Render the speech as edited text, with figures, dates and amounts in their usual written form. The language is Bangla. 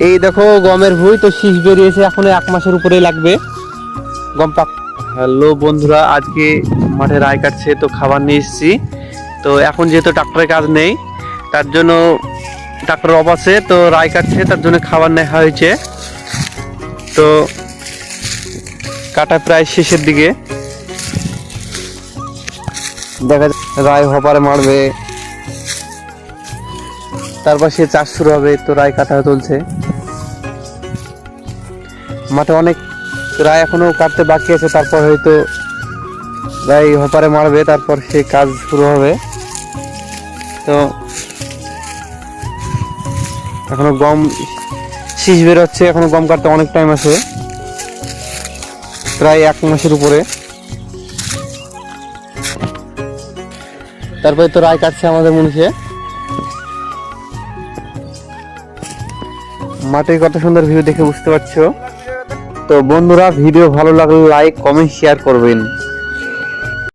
এই দেখো গমের ভুঁই তো শীষ বেরিয়েছে, এখন 1 মাসের উপরেই লাগবে গম পাক। হ্যালো বন্ধুরা, আজকে মাঠে রায় কাটছে তো খাবার নিয়ে এসেছি। তো এখন যেহেতু ট্রাক্টরের কাজ নেই, তার জন্য ট্রাক্টর অফ আছে, তো রায় কাটছে, তার জন্য খাবার নেওয়া হয়েছে। তো কাটা প্রায় শেষের দিকে, দেখা যায় রায় হপারে মারবে, তারপর সে চাষ শুরু হবে। তো রায় কাটা চলছে, মাঠে অনেক রায় এখনো কাটতে বাকি আছে, তারপর হয়তো রায় হপারে মারবে, তারপর সে কাজ শুরু হবে। তো এখনো গম শীষ বেরোচ্ছে, এখনো গম কাটতে অনেক টাইম আছে, প্রায় 1 মাসের উপরে। তারপরে তো রায় কাটছে আমাদের মনীষে। মাঠের কত সুন্দর ভিউ দেখে বুঝতে পারছো। তো বন্ধুরা, ভিডিও ভালো লাগলে লাইক কমেন্ট শেয়ার করবেন।